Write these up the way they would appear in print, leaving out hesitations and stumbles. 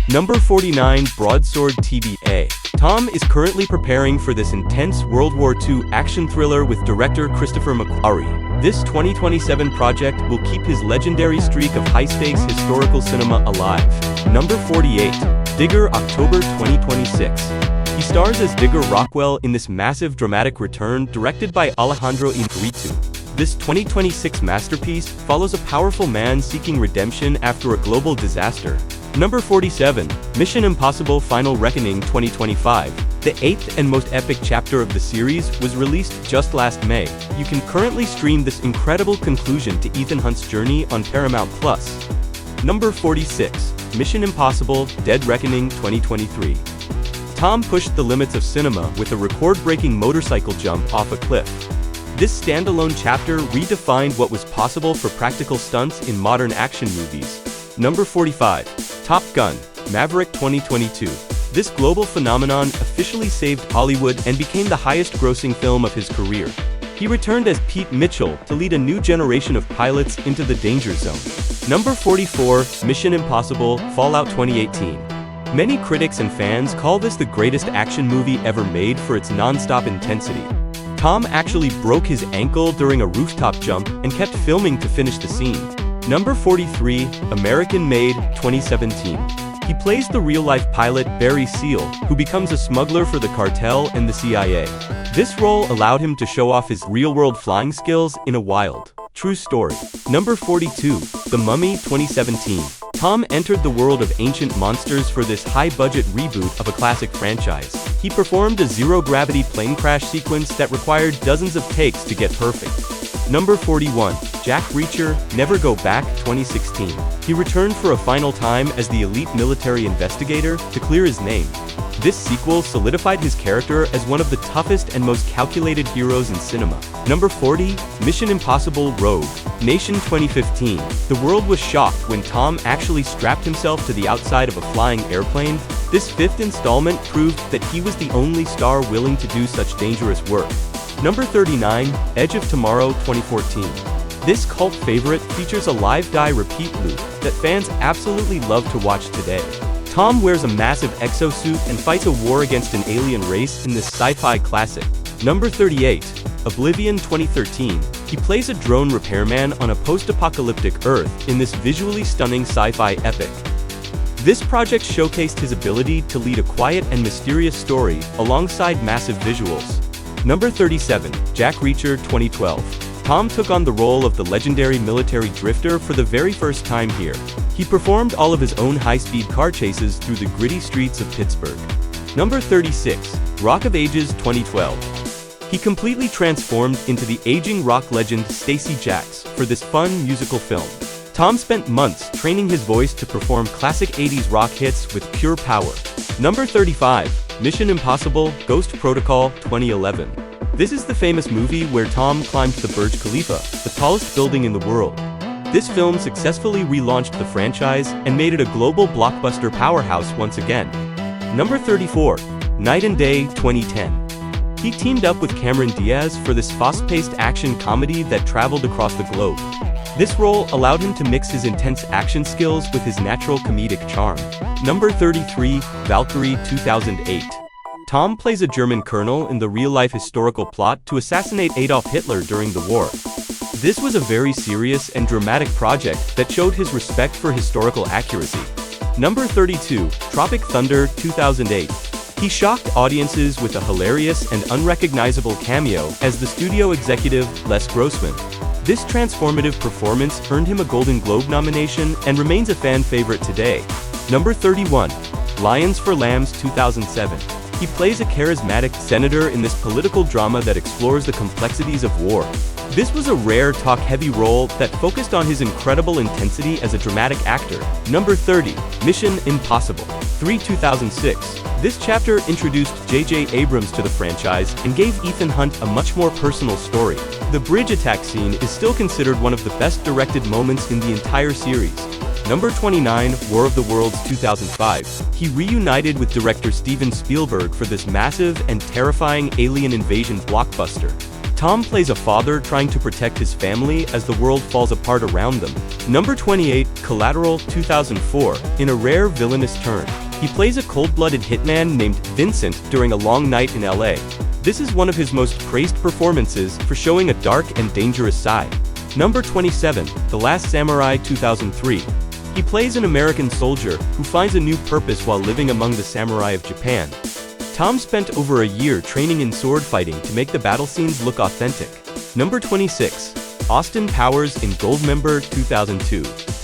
Number 49, Broadsword TBA. Tom is currently preparing for this intense World War II action thriller with director Christopher McQuarrie. This 2027 project will keep his legendary streak of high-stakes historical cinema alive. Number 48, Digger, October 2026. He stars as Digger Rockwell in this massive dramatic return directed by Alejandro Iñárritu. This 2026 masterpiece follows a powerful man seeking redemption after a global disaster. Number 47, Mission Impossible Final Reckoning 2025. The 8th and most epic chapter of the series was released just last May. You can currently stream this incredible conclusion to Ethan Hunt's journey on Paramount+. Number 46, Mission Impossible Dead Reckoning 2023. Tom pushed the limits of cinema with a record-breaking motorcycle jump off a cliff. This standalone chapter redefined what was possible for practical stunts in modern action movies. Number 45, Top Gun Maverick 2022. This global phenomenon officially saved Hollywood and became the highest-grossing film of his career. He returned as Pete Mitchell to lead a new generation of pilots into the danger zone. Number 44, Mission Impossible Fallout 2018. Many critics and fans call this the greatest action movie ever made for its non-stop intensity. Tom actually broke his ankle during a rooftop jump and kept filming to finish the scene. Number 43, American Made 2017. He plays the real-life pilot Barry Seal, who becomes a smuggler for the cartel and the CIA. This role allowed him to show off his real-world flying skills in a wild, true story. Number 42, The Mummy 2017. Tom entered the world of ancient monsters for this high-budget reboot of a classic franchise. He performed a zero-gravity plane crash sequence that required dozens of takes to get perfect. Number 41, Jack Reacher, Never Go Back 2016. He returned for a final time as the elite military investigator to clear his name. This sequel solidified his character as one of the toughest and most calculated heroes in cinema. Number 40, Mission Impossible Rogue Nation 2015. The world was shocked when Tom actually strapped himself to the outside of a flying airplane. This fifth installment proved that he was the only star willing to do such dangerous work. Number 39, Edge of Tomorrow 2014. This cult favorite features a live die repeat loop that fans absolutely love to watch today. Tom wears a massive exosuit and fights a war against an alien race in this sci-fi classic. Number 38, Oblivion 2013. He plays a drone repairman on a post-apocalyptic Earth in this visually stunning sci-fi epic. This project showcased his ability to lead a quiet and mysterious story alongside massive visuals. Number 37, Jack Reacher 2012. Tom took on the role of the legendary military drifter for the very first time here. He performed all of his own high-speed car chases through the gritty streets of Pittsburgh. Number 36, Rock of Ages 2012. He completely transformed into the aging rock legend Stacey Jacks for this fun musical film. Tom spent months training his voice to perform classic 80s rock hits with pure power. Number 35, Mission Impossible Ghost Protocol 2011. This is the famous movie where Tom climbed the Burj Khalifa, the tallest building in the world. This film successfully relaunched the franchise and made it a global blockbuster powerhouse once again. Number 34, Night and Day 2010. He teamed up with Cameron Diaz for this fast-paced action comedy that traveled across the globe. This role allowed him to mix his intense action skills with his natural comedic charm. Number 33, Valkyrie 2008. Tom plays a German colonel in the real-life historical plot to assassinate Adolf Hitler during the war. This was a very serious and dramatic project that showed his respect for historical accuracy. Number 32, Tropic Thunder 2008. He shocked audiences with a hilarious and unrecognizable cameo as the studio executive Les Grossman. This transformative performance earned him a Golden Globe nomination and remains a fan favorite today. Number 31, Lions for Lambs 2007. He plays a charismatic senator in this political drama that explores the complexities of war. This was a rare talk-heavy role that focused on his incredible intensity as a dramatic actor. Number 30, Mission Impossible 3 2006. This chapter introduced J.J. Abrams to the franchise and gave Ethan Hunt a much more personal story. The bridge attack scene is still considered one of the best directed moments in the entire series. Number 29, War of the Worlds 2005. He reunited with director Steven Spielberg for this massive and terrifying alien invasion blockbuster. Tom plays a father trying to protect his family as the world falls apart around them. Number 28, Collateral, 2004, in a rare villainous turn. He plays a cold-blooded hitman named Vincent during a long night in LA. This is one of his most praised performances for showing a dark and dangerous side. Number 27, The Last Samurai, 2003. He plays an American soldier who finds a new purpose while living among the samurai of Japan. Tom spent over a year training in sword fighting to make the battle scenes look authentic. Number 26, Austin Powers in Goldmember, 2002.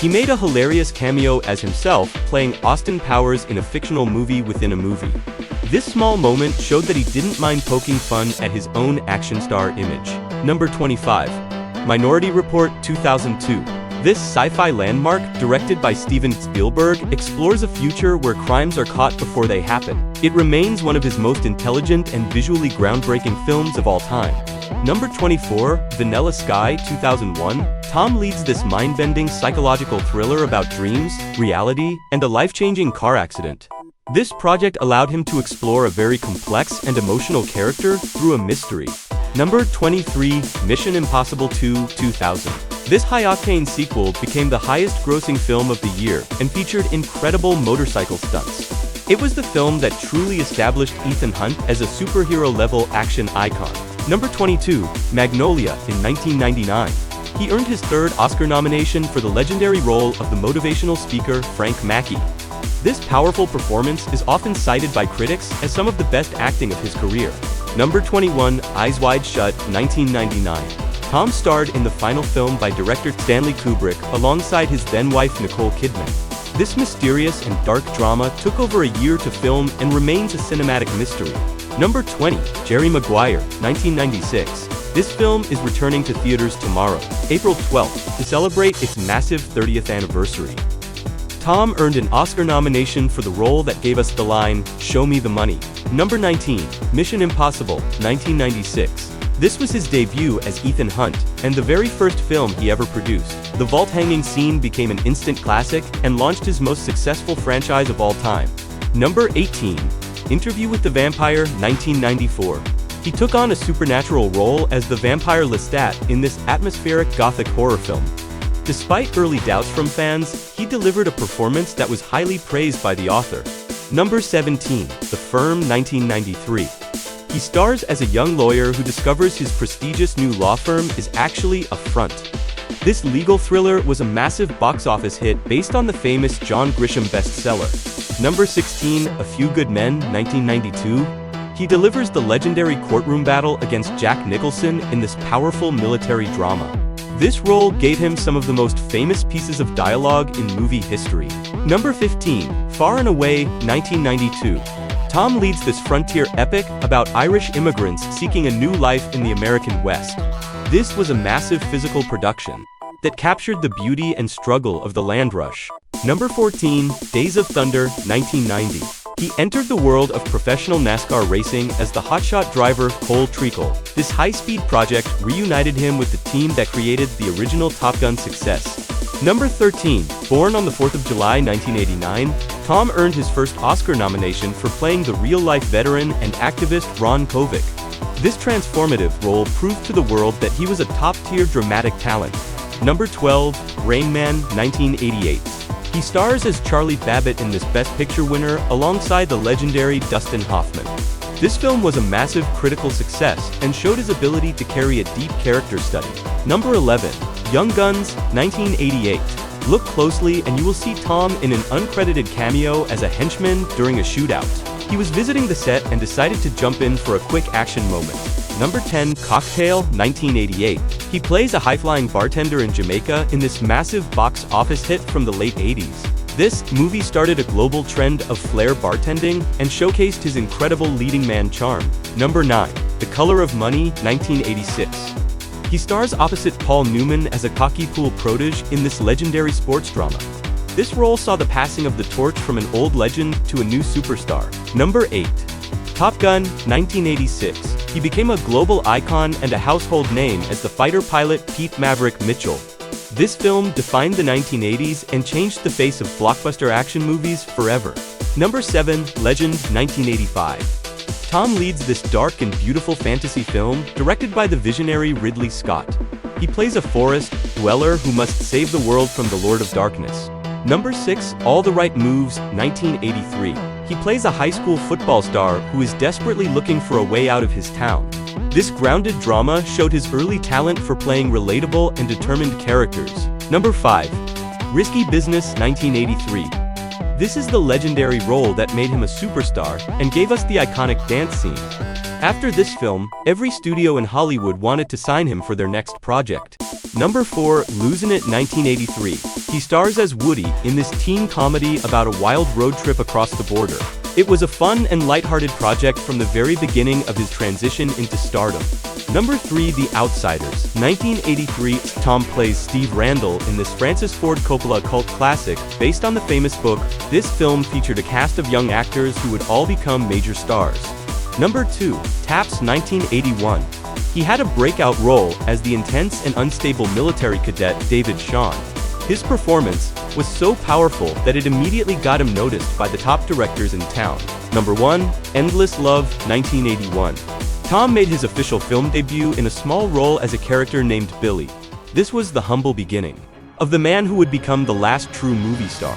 He made a hilarious cameo as himself, playing Austin Powers in a fictional movie within a movie. This small moment showed that he didn't mind poking fun at his own action star image. Number 25, Minority Report, 2002. This sci-fi landmark, directed by Steven Spielberg, explores a future where crimes are caught before they happen. It remains one of his most intelligent and visually groundbreaking films of all time. Number 24, Vanilla Sky, 2001. Tom leads this mind-bending psychological thriller about dreams, reality, and a life-changing car accident. This project allowed him to explore a very complex and emotional character through a mystery. Number 23, Mission Impossible 2, 2000. This high-octane sequel became the highest-grossing film of the year and featured incredible motorcycle stunts. It was the film that truly established Ethan Hunt as a superhero-level action icon. Number 22, Magnolia, in 1999. He earned his third Oscar nomination for the legendary role of the motivational speaker Frank Mackey. This powerful performance is often cited by critics as some of the best acting of his career. Number 21, Eyes Wide Shut, 1999. Tom starred in the final film by director Stanley Kubrick alongside his then-wife Nicole Kidman. This mysterious and dark drama took over a year to film and remains a cinematic mystery. Number 20, Jerry Maguire, 1996. This film is returning to theaters tomorrow, April 12th, to celebrate its massive 30th anniversary. Tom earned an Oscar nomination for the role that gave us the line, "Show me the money." Number 19, Mission Impossible, 1996. This was his debut as Ethan Hunt, and the very first film he ever produced. The vault-hanging scene became an instant classic and launched his most successful franchise of all time. Number 18, Interview with the Vampire, 1994. He took on a supernatural role as the vampire Lestat in this atmospheric gothic horror film. Despite early doubts from fans, he delivered a performance that was highly praised by the author. Number 17, The Firm, 1993. He stars as a young lawyer who discovers his prestigious new law firm is actually a front. This legal thriller was a massive box office hit based on the famous John Grisham bestseller. Number 16, A Few Good Men, 1992. He delivers the legendary courtroom battle against Jack Nicholson in this powerful military drama. This role gave him some of the most famous pieces of dialogue in movie history. Number 15, Far and Away, 1992. Tom leads this frontier epic about Irish immigrants seeking a new life in the American West. This was a massive physical production that captured the beauty and struggle of the land rush. Number 14, Days of Thunder, 1990. He entered the world of professional NASCAR racing as the hotshot driver Cole Trickle. This high-speed project reunited him with the team that created the original Top Gun success. Number 13, Born on the 4th of July, 1989. Tom earned his first Oscar nomination for playing the real-life veteran and activist Ron Kovic. This transformative role proved to the world that he was a top-tier dramatic talent. Number 12, Rain Man, 1988. He stars as Charlie Babbitt in this Best Picture winner alongside the legendary Dustin Hoffman. This film was a massive critical success and showed his ability to carry a deep character study. Number 11, Young Guns, 1988. Look closely and you will see Tom in an uncredited cameo as a henchman during a shootout. He was visiting the set and decided to jump in for a quick action moment. Number 10, Cocktail, 1988. He plays a high-flying bartender in Jamaica in this massive box office hit from the late 80s. This movie started a global trend of flair bartending and showcased his incredible leading man charm. Number 9, The Color of Money, 1986. He stars opposite Paul Newman as a cocky pool protege in this legendary sports drama. This role saw the passing of the torch from an old legend to a new superstar. Number 8, Top Gun, 1986. He became a global icon and a household name as the fighter pilot Pete Maverick Mitchell. This film defined the 1980s and changed the face of blockbuster action movies forever. Number 7, Legend, 1985. Tom leads this dark and beautiful fantasy film, directed by the visionary Ridley Scott. He plays a forest dweller who must save the world from the Lord of Darkness. Number 6, All the Right Moves, 1983. He plays a high school football star who is desperately looking for a way out of his town. This grounded drama showed his early talent for playing relatable and determined characters. Number 5, Risky Business, 1983. This is the legendary role that made him a superstar and gave us the iconic dance scene. After this film, every studio in Hollywood wanted to sign him for their next project. Number 4, Losing It, 1983. He stars as Woody in this teen comedy about a wild road trip across the border. It was a fun and lighthearted project from the very beginning of his transition into stardom. Number 3, The Outsiders, 1983. Tom plays Steve Randall in this Francis Ford Coppola cult classic, based on the famous book. This film featured a cast of young actors who would all become major stars. Number 2, Taps, 1981. He had a breakout role as the intense and unstable military cadet David Shawn. His performance was so powerful that it immediately got him noticed by the top directors in town. Number 1, Endless Love, 1981. Tom made his official film debut in a small role as a character named Billy. This was the humble beginning of the man who would become the last true movie star.